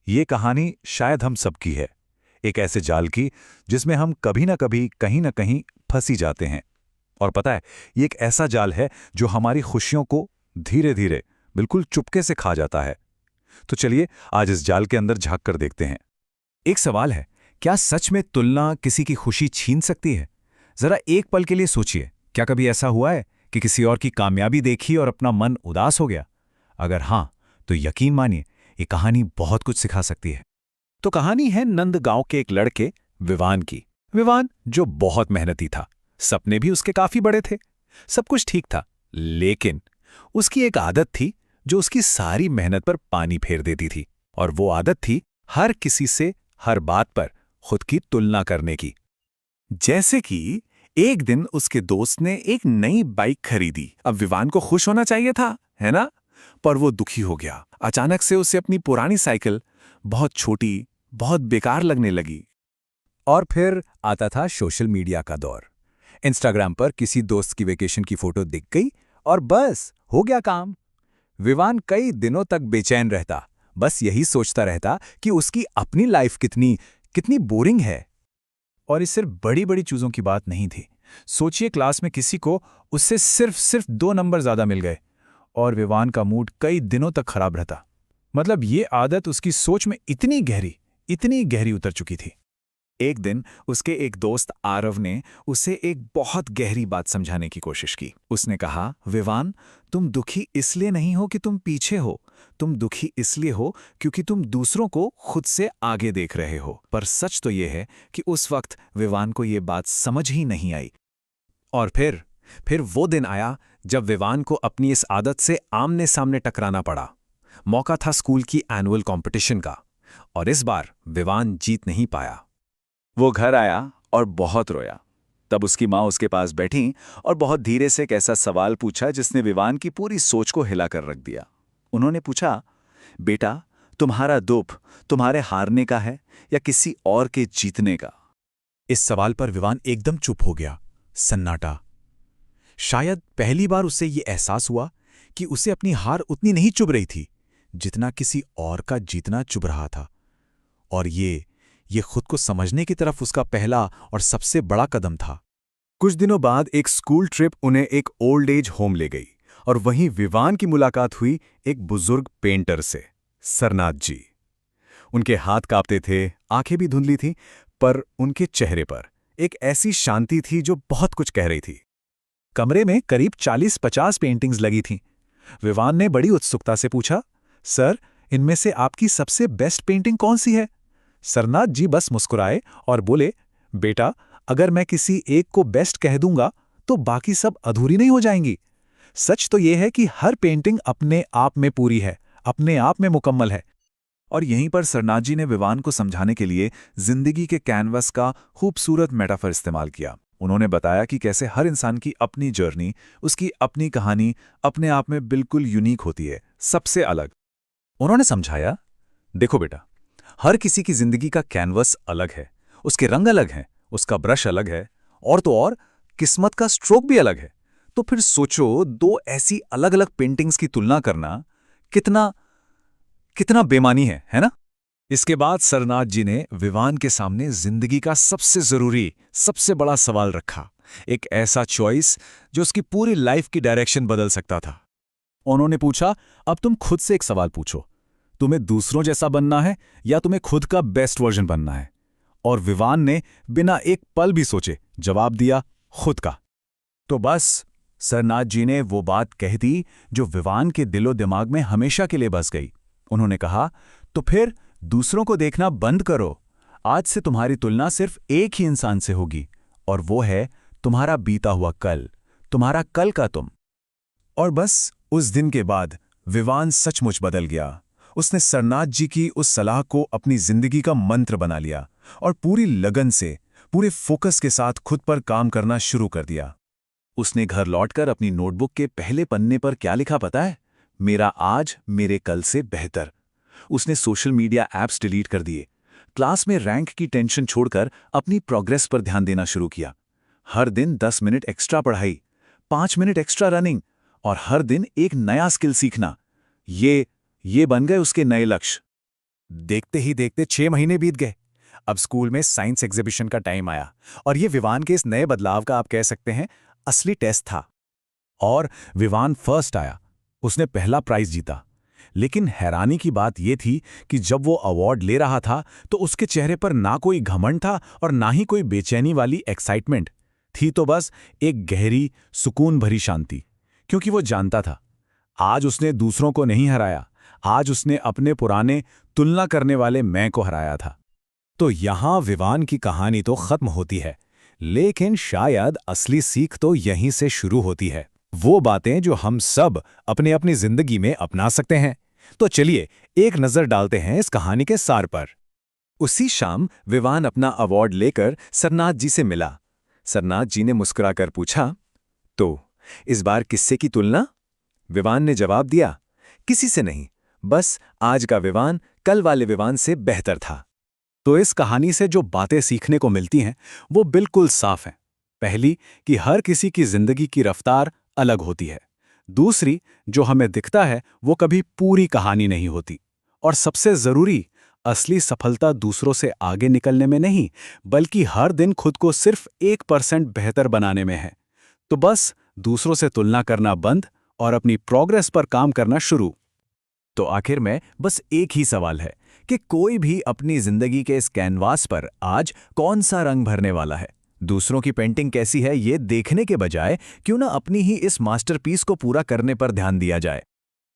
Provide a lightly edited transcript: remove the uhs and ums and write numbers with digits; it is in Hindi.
ये कहानी शायद हम सबकी है। एक ऐसे जाल की जिसमें हम कभी ना कभी कहीं ना कहीं फंसी जाते हैं। और पता है, ये एक ऐसा जाल है जो हमारी खुशियों को धीरे धीरे बिल्कुल चुपके से खा जाता है। तो चलिए आज इस जाल के अंदर झांक कर देखते हैं। एक सवाल है, क्या सच में तुलना किसी की खुशी छीन सकती है? जरा एक पल के लिए सोचिए, क्या कभी ऐसा हुआ है कि किसी और की कामयाबी देखी और अपना मन उदास हो गया? अगर हाँ, तो यकीन मानिए ये कहानी बहुत कुछ सिखा सकती है। तो कहानी है नंद गांव के एक लड़के विवान की। विवान जो बहुत मेहनती था, सपने भी उसके काफी बड़े थे, सब कुछ ठीक था, लेकिन उसकी एक आदत थी जो उसकी सारी मेहनत पर पानी फेर देती थी। और वो आदत थी हर किसी से हर बात पर खुद की तुलना करने की। जैसे कि एक दिन उसके दोस्त ने एक नई बाइक खरीदी। अब विवान को खुश होना चाहिए था, है ना? पर वो दुखी हो गया। अचानक से उसे अपनी पुरानी साइकिल बहुत छोटी, बहुत बेकार लगने लगी। और फिर आता था सोशल मीडिया का दौर। इंस्टाग्राम पर किसी दोस्त की वेकेशन की फोटो दिख गई और बस हो गया काम। विवान कई दिनों तक बेचैन रहता, बस यही सोचता रहता कि उसकी अपनी लाइफ कितनी कितनी बोरिंग है। और ये सिर्फ बड़ी बड़ी चीजों की बात नहीं थी। सोचिए, क्लास में किसी को उससे सिर्फ 2 नंबर ज्यादा मिल गए और विवान का मूड कई दिनों तक खराब रहता। मतलब ये आदत उसकी सोच में इतनी गहरी उतर चुकी थी। एक दिन उसके एक दोस्त आरव ने उसे एक बहुत गहरी बात समझाने की कोशिश की। उसने कहा, विवान, तुम दुखी इसलिए नहीं हो कि तुम पीछे हो, तुम दुखी इसलिए हो क्योंकि तुम दूसरों को खुद से आगे देख रहे हो। पर सच तो ये है कि उस वक्त विवान को ये बात समझ ही नहीं आई। और फिर वो दिन आया जब विवान को अपनी इस आदत से आमने सामने टकराना पड़ा। मौका था स्कूल की एनुअल कॉम्पिटिशन का, और इस बार विवान जीत नहीं पाया। वो घर आया और बहुत रोया। तब उसकी माँ उसके पास बैठी और बहुत धीरे से एक ऐसा सवाल पूछा जिसने विवान की पूरी सोच को हिलाकर रख दिया। उन्होंने पूछा, बेटा, तुम्हारा दुख तुम्हारे हारने का है या किसी और के जीतने का? इस सवाल पर विवान एकदम चुप हो गया। सन्नाटा। शायद पहली बार उसे ये एहसास हुआ कि उसे अपनी हार उतनी नहीं चुभ रही थी जितना किसी और का जीतना चुभ रहा था। और ये खुद को समझने की तरफ उसका पहला और सबसे बड़ा कदम था। कुछ दिनों बाद एक स्कूल ट्रिप उन्हें एक ओल्ड एज होम ले गई और वहीं विवान की मुलाकात हुई एक बुजुर्ग पेंटर से, सरनाथ जी। उनके हाथ कांपते थे, आंखें भी धुंधली थीं, पर उनके चेहरे पर एक ऐसी शांति थी जो बहुत कुछ कह रही थी। कमरे में करीब 40-50 पेंटिंग्स लगी थीं। विवान ने बड़ी उत्सुकता से पूछा, सर, इनमें से आपकी सबसे बेस्ट पेंटिंग कौन सी है? सरनाथ जी बस मुस्कुराए और बोले, बेटा, अगर मैं किसी एक को बेस्ट कह दूंगा तो बाकी सब अधूरी नहीं हो जाएंगी। सच तो यह है कि हर पेंटिंग अपने आप में पूरी है, अपने आप में मुकम्मल है। और यहीं पर सरनाथ जी ने विवान को समझाने के लिए जिंदगी के कैनवस का खूबसूरत मेटाफर इस्तेमाल किया। उन्होंने बताया कि कैसे हर इंसान की अपनी जर्नी, उसकी अपनी कहानी अपने आप में बिल्कुल यूनिक होती है, सबसे अलग। उन्होंने समझाया, देखो बेटा, हर किसी की जिंदगी का कैनवस अलग है, उसके रंग अलग हैं, उसका ब्रश अलग है, और तो और किस्मत का स्ट्रोक भी अलग है। तो फिर सोचो, दो ऐसी अलग अलग पेंटिंग्स की तुलना करना कितना कितना बेमानी है ना? इसके बाद सरनाथ जी ने विवान के सामने जिंदगी का सबसे जरूरी, सबसे बड़ा सवाल रखा, एक ऐसा चॉइस जो उसकी पूरी लाइफ की डायरेक्शन बदल सकता था। उन्होंने पूछा, अब तुम खुद से एक सवाल पूछो, तुम्हें दूसरों जैसा बनना है या तुम्हें खुद का बेस्ट वर्जन बनना है? और विवान ने बिना एक पल भी सोचे जवाब दिया, खुद का। तो बस सरनाथ जी ने वो बात कह दी जो विवान के दिलो दिमाग में हमेशा के लिए बस गई। उन्होंने कहा, तो फिर दूसरों को देखना बंद करो। आज से तुम्हारी तुलना सिर्फ एक ही इंसान से होगी, और वो है तुम्हारा बीता हुआ कल, तुम्हारा कल का तुम। और बस उस दिन के बाद विवान सचमुच बदल गया। उसने सरनाथ जी की उस सलाह को अपनी जिंदगी का मंत्र बना लिया और पूरी लगन से, पूरे फोकस के साथ खुद पर काम करना शुरू कर दिया। उसने घर लौटकर अपनी नोटबुक के पहले पन्ने पर क्या लिखा पता है? मेरा आज मेरे कल से बेहतर। उसने सोशल मीडिया ऐप्स डिलीट कर दिए, क्लास में रैंक की टेंशन छोड़कर अपनी प्रोग्रेस पर ध्यान देना शुरू किया। हर दिन 10 मिनट एक्स्ट्रा पढ़ाई, 5 मिनट एक्स्ट्रा रनिंग और हर दिन एक नया स्किल सीखना, ये बन गए उसके नए लक्ष्य। देखते ही देखते 6 महीने बीत गए। अब स्कूल में साइंस एग्जीबिशन का टाइम आया और ये विवान के इस नए बदलाव का आप कह सकते हैं असली टेस्ट था। और विवान फर्स्ट आया। उसने पहला प्राइज जीता। लेकिन हैरानी की बात यह थी कि जब वो अवार्ड ले रहा था तो उसके चेहरे पर ना कोई घमंड था और ना ही कोई बेचैनी वाली एक्साइटमेंट थी। तो बस एक गहरी, सुकून भरी शांति। क्योंकि वो जानता था, आज उसने दूसरों को नहीं हराया, आज उसने अपने पुराने तुलना करने वाले मैं को हराया था। तो यहां विवान की कहानी तो खत्म होती है, लेकिन शायद असली सीख तो यहीं से शुरू होती है। वो बातें जो हम सब अपने अपनी जिंदगी में अपना सकते हैं। तो चलिए एक नजर डालते हैं इस कहानी के सार पर। उसी शाम विवान अपना अवार्ड लेकर सरनाथ जी से मिला। सरनाथ जी ने मुस्कुराकर पूछा, तो इस बार किससे की तुलना? विवान ने जवाब दिया, किसी से नहीं, बस आज का विवान कल वाले विवान से बेहतर था। तो इस कहानी से जो बातें सीखने को मिलती हैं वो बिल्कुल साफ हैं। पहली, कि हर किसी की जिंदगी की रफ्तार अलग होती है। दूसरी, जो हमें दिखता है वो कभी पूरी कहानी नहीं होती। और सबसे जरूरी, असली सफलता दूसरों से आगे निकलने में नहीं, बल्कि हर दिन खुद को सिर्फ 1% बेहतर बनाने में है। तो बस दूसरों से तुलना करना बंद और अपनी प्रोग्रेस पर काम करना शुरू। तो आखिर में बस एक ही सवाल है कि कोई भी अपनी जिंदगी के इस कैनवास पर आज कौन सा रंग भरने वाला है? दूसरों की पेंटिंग कैसी है ये देखने के बजाय क्यों ना अपनी ही इस मास्टरपीस को पूरा करने पर ध्यान दिया जाए।